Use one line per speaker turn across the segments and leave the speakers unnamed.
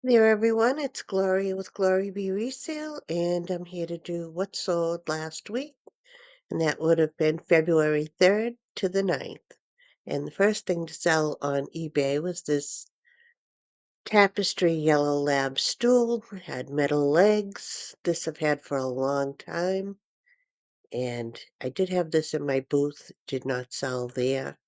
There, everyone. It's Gloria with Glory Be Resale, and I'm here to do what sold last week, and that would have been February 3rd to the 9th. And the first thing to sell on eBay was this tapestry yellow lab stool. It had metal legs. This I've had for a long time, and I did have this in my booth, did not sell there.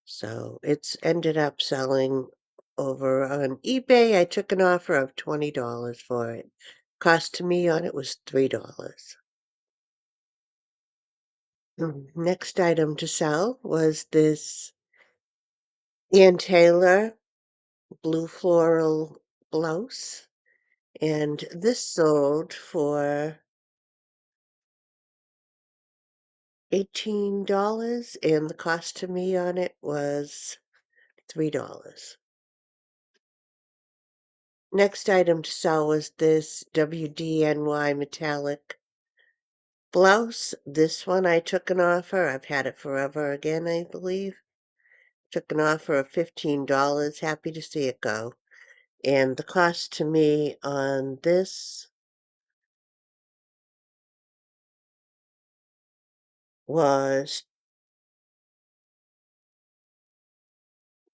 So it's ended up selling over on eBay. I took an offer of $20 for it. Cost to me on it was $3. Next item to sell was this Ann Taylor blue floral blouse. And this sold for $18, and the cost to me on it was $3. Next item to sell was this WDNY metallic blouse. This one I took an offer. I've had it forever again, I believe. Took an offer of $15. Happy to see it go. And the cost to me on this was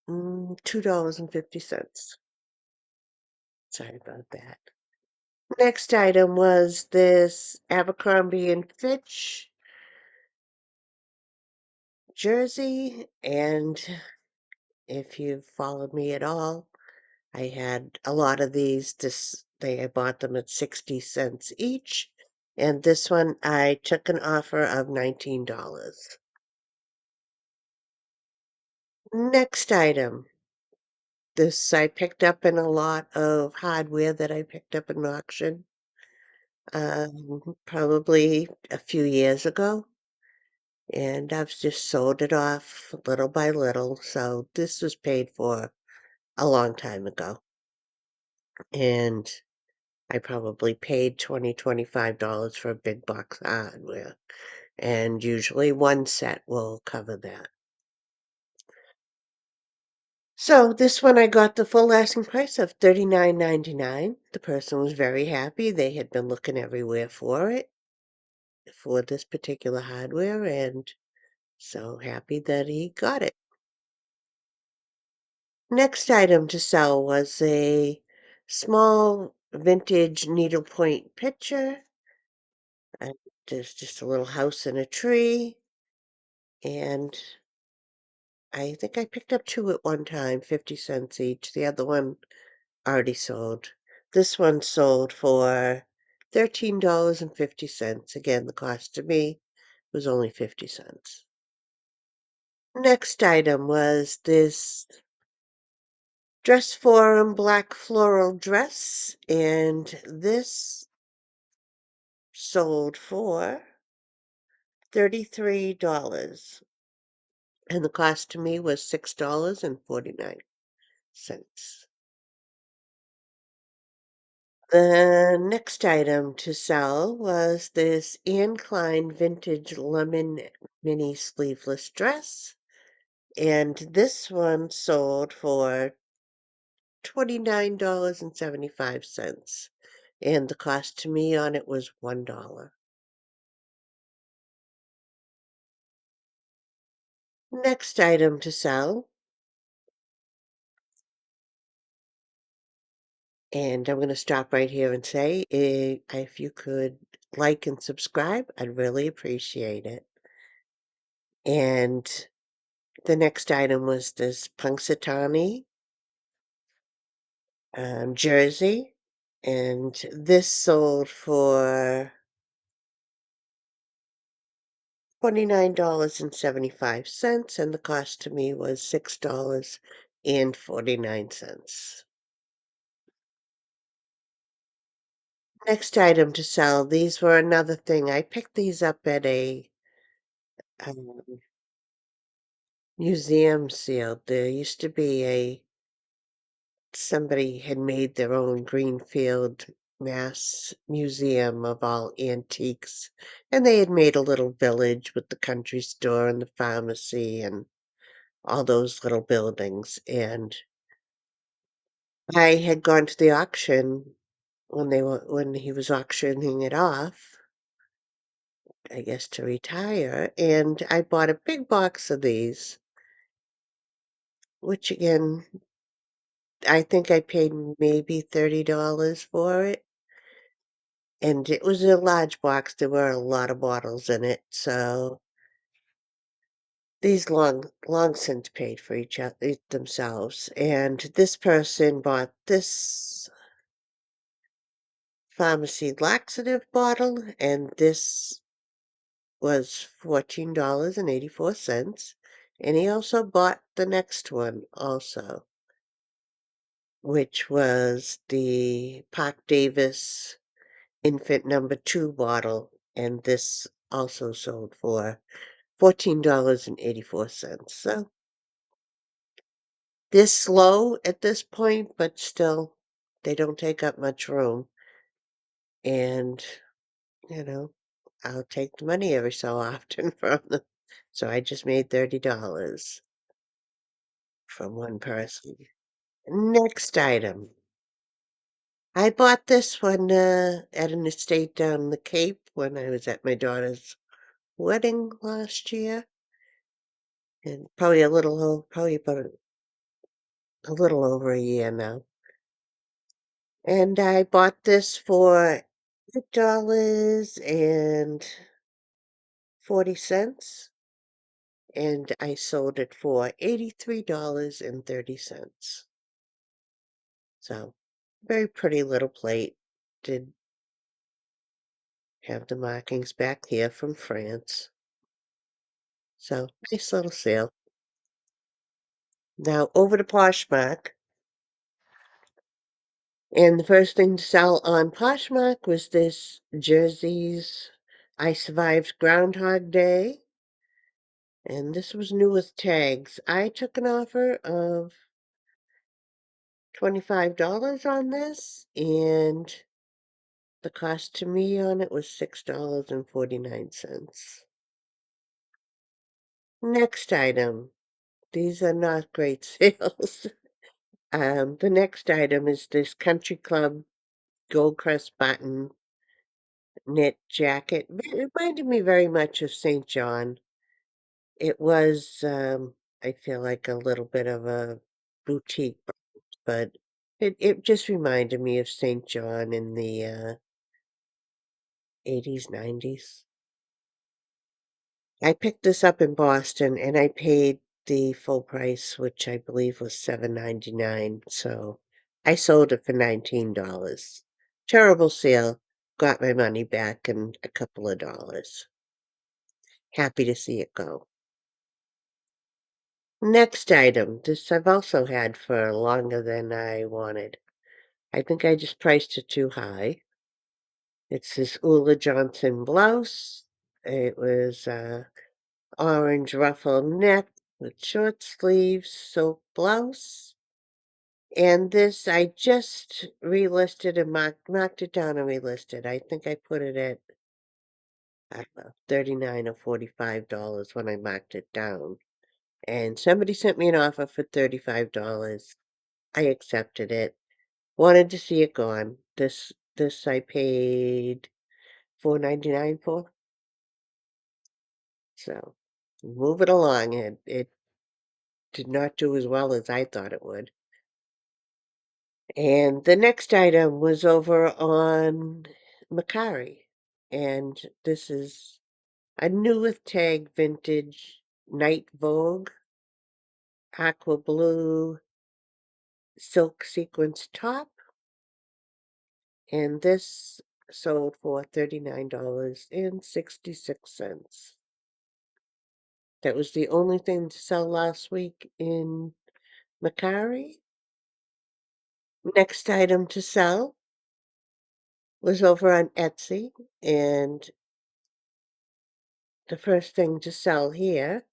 $2.50. Sorry about that. Next item was this Abercrombie and Fitch jersey. And if you've followed me at all, I had a lot of these. I bought them at 60 cents each. And this one I took an offer of $19. Next item. This I picked up in a lot of hardware that I picked up in an auction, probably a few years ago. And I've just sold it off little by little. So this was paid for a long time ago. And I probably paid $25 for a big box of hardware, and usually one set will cover that. So this one I got the full asking price of $39.99. The person was very happy. They had been looking everywhere for it, for this particular hardware, and so happy that he got it. Next item to sell was a small vintage needlepoint picture. And there's just a little house and a tree. And I think I picked up two at one time, 50 cents each. The other one already sold. This one sold for $13.50. Again, the cost to me was only 50 cents. Next item was this dress form black floral dress, and this sold for $33. And the cost to me was $6.49. The next item to sell was this Anne Klein vintage lemon mini sleeveless dress, and this one sold for $29.75, and the cost to me on it was $1. Next item to sell, and I'm going to stop right here and say, if you could like and subscribe, I'd really appreciate it. And the next item was this Punxsutawney jersey, and this sold for $29.75, and the cost to me was $6.49. Next item to sell, these were another thing. I picked these up at a um, museum sale. There used to be somebody had made their own Greenfield, Mass museum of all antiques, and they had made a little village with the country store and the pharmacy and all those little buildings. And I had gone to the auction when he was auctioning it off, I guess to retire, and I bought a big box of these, which again, I think I paid maybe $30 for it. And it was a large box. There were a lot of bottles in it, so these long since paid for each other themselves. And this person bought this pharmacy laxative bottle, and this was $14.84. And he also bought the next one also, which was the Park Davis infant number 2 bottle, and this also sold for $14.84. So they're slow at this point, but still, they don't take up much room. And, you know, I'll take the money every so often from them. So I just made $30 from one person. Next item. I bought this one at an estate down the Cape when I was at my daughter's wedding last year. And probably about a little over a year now. And I bought this for $8.40, and I sold it for $83.30. So, very pretty little plate. Did have the markings back here from France. So, nice little sale. Now over to Poshmark. And the first thing to sell on Poshmark was this Jersey's I Survived Groundhog Day. And this was new with tags. I took an offer of $25 on this, and the cost to me on it was $6.49. Next item. These are not great sales. The next item is this Country Club Gold Crest Button knit jacket. It reminded me very much of St. John. It was, I feel like a little bit of a boutique, but it just reminded me of St. John in the 80s, 90s. I picked this up in Boston and I paid the full price, which I believe was $7.99. So I sold it for $19. Terrible sale. Got my money back in a couple of dollars. Happy to see it go. Next item. This I've also had for longer than I wanted. I think I just priced it too high. It's this Ulla Johnson blouse. It was orange ruffle neck with short sleeves, silk blouse. And this I just relisted and marked it down and relisted. I think I put it at, I don't know, 39 or $45 when I marked it down. And somebody sent me an offer for $35. I accepted it. Wanted to see it gone. This I paid $4.99 for. So move it along. It did not do as well as I thought it would. And the next item was over on Mercari. And this is a new with tag vintage Night Vogue aqua blue silk sequence top. And this sold for $39.66. That was the only thing to sell last week in Mercari. Next item to sell was over on Etsy, and the first thing to sell here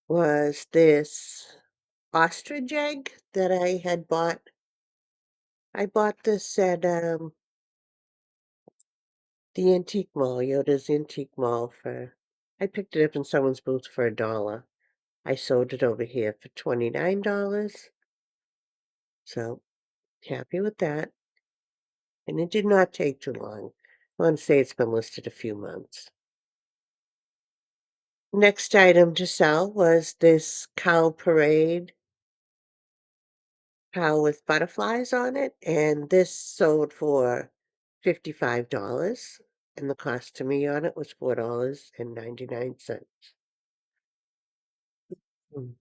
was this ostrich egg that I had bought. I bought this at the antique mall, Yoda's Antique Mall for I picked it up in someone's booth for $1. I sold it over here for $29, so happy with that. And it did not take too long. I want to say it's been listed a few months. Next item to sell was this cow parade cow with butterflies on it, and this sold for $55, and the cost to me on it was $4.99. Mm.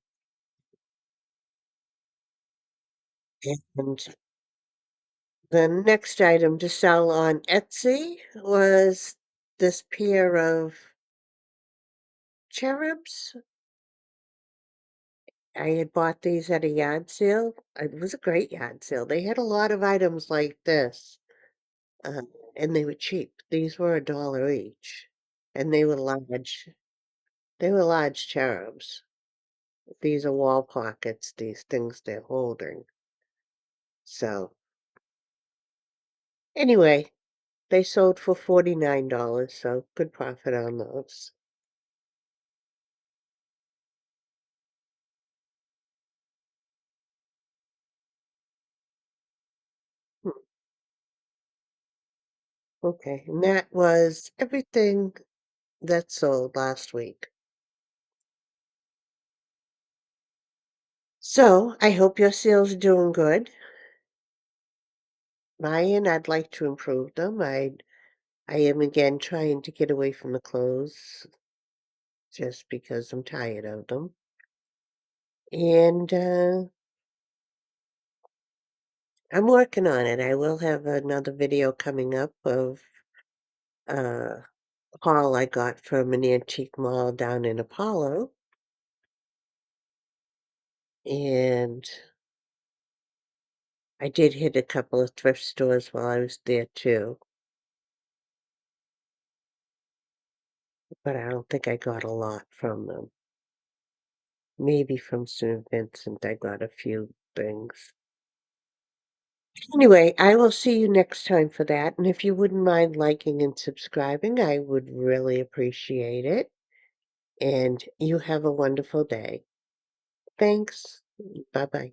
And the next item to sell on Etsy was this pair of cherubs. I had bought these at a yard sale. It was a great yard sale. They had a lot of items like this, and they were cheap. These were $1 each, and they were large. They were large cherubs. These are wall pockets, these things they're holding. So, anyway, they sold for $49, so good profit on those. Hmm, okay, and that was everything that sold last week. So, I hope your sales are doing good. Mine, I'd like to improve them. I am again trying to get away from the clothes just because I'm tired of them. And I'm working on it. I will have another video coming up of uh haul I got from an antique mall down in Apollo. And I did hit a couple of thrift stores while I was there too, but I don't think I got a lot from them. Maybe from St. Vincent, I got a few things. Anyway, I will see you next time for that. And if you wouldn't mind liking and subscribing, I would really appreciate it. And you have a wonderful day. Thanks. Bye bye.